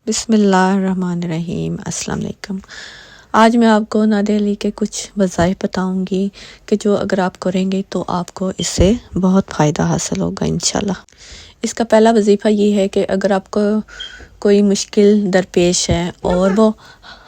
بسم اللہ الرحمن الرحیم۔ السلام علیکم۔ آج میں آپ کو ناد علی کے کچھ وظائف بتاؤں گی کہ جو اگر آپ کریں گے تو آپ کو اس سے بہت فائدہ حاصل ہوگا انشاءاللہ۔ اس کا پہلا وظیفہ یہ ہے کہ اگر آپ کو کوئی مشکل درپیش ہے اور وہ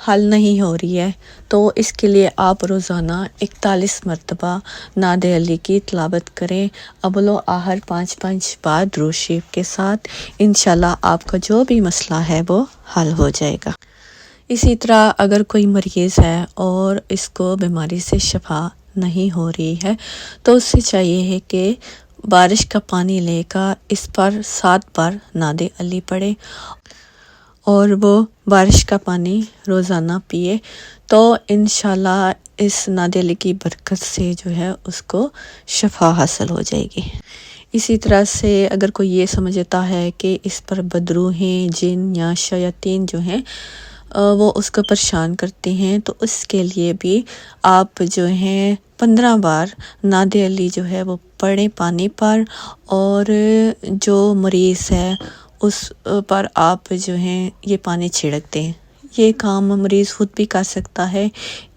حل نہیں ہو رہی ہے تو اس کے لیے آپ روزانہ 41 مرتبہ ناد علی کی تلاوت کریں، اول و آخر 5 بار درود شریف کے ساتھ۔ انشاءاللہ آپ کا جو بھی مسئلہ ہے وہ حل ہو جائے گا۔ اسی طرح اگر کوئی مریض ہے اور اس کو بیماری سے شفا نہیں ہو رہی ہے تو اس سے چاہیے ہے کہ بارش کا پانی لے کر اس پر 7 بار ناد علی پڑھے اور وہ بارش کا پانی روزانہ پیے تو انشاءاللہ اس ناد علی کی برکت سے جو ہے اس کو شفا حاصل ہو جائے گی۔ اسی طرح سے اگر کوئی یہ سمجھتا ہے کہ اس پر بدروحیں، جن یا شیاطین جو ہیں وہ اس کو پریشان کرتے ہیں تو اس کے لیے بھی آپ جو ہیں 15 بار ناد علی جو ہے وہ پڑھیں پانی پر، اور جو مریض ہے اس پر آپ جو ہیں یہ پانی چھڑک دیں۔ یہ کام مریض خود بھی کر سکتا ہے،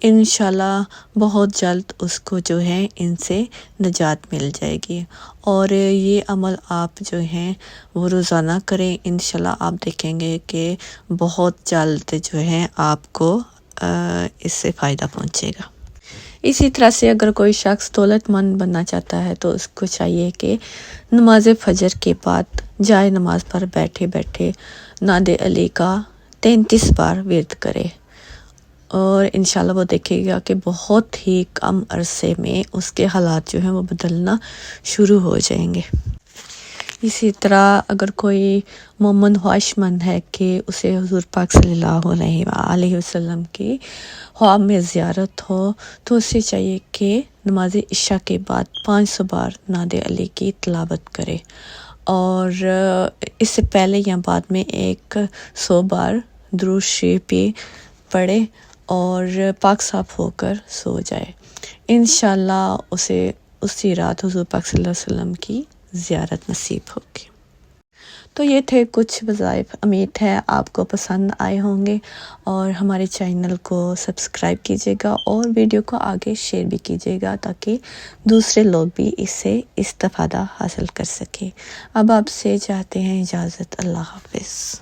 انشاءاللہ بہت جلد اس کو جو ہے ان سے نجات مل جائے گی۔ اور یہ عمل آپ جو ہیں وہ روزانہ کریں، انشاءاللہ آپ دیکھیں گے کہ بہت جلد جو ہے آپ کو اس سے فائدہ پہنچے گا۔ اسی طرح سے اگر کوئی شخص دولت مند بننا چاہتا ہے تو اس کو چاہیے کہ نماز فجر کے بعد جائے نماز پر بیٹھے بیٹھے ناد علی کا 33 بار ورد کرے، اور انشاءاللہ وہ دیکھے گا کہ بہت ہی کم عرصے میں اس کے حالات جو ہیں وہ بدلنا شروع ہو جائیں گے۔ اسی طرح اگر کوئی مومن خواہش مند ہے کہ اسے حضور پاک صلی اللہ علیہ وسلم کی خواب میں زیارت ہو تو اسے چاہیے کہ نماز عشاء کے بعد 500 بار ناد علی کی تلاوت کرے، اور اس سے پہلے یا بعد میں 100 بار درود شریف بھی پڑھے اور پاک صاف ہو کر سو جائے۔ انشاءاللہ اسے اسی رات حضور پاک صلی اللہ علیہ وسلم کی زیارت نصیب ہوگی۔ تو یہ تھے کچھ وظائف، امید ہے آپ کو پسند آئے ہوں گے، اور ہمارے چینل کو سبسکرائب کیجیے گا اور ویڈیو کو آگے شیئر بھی کیجیے گا تاکہ دوسرے لوگ بھی اس سے استفادہ حاصل کر سکیں۔ اب آپ سے چاہتے ہیں اجازت، اللہ حافظ۔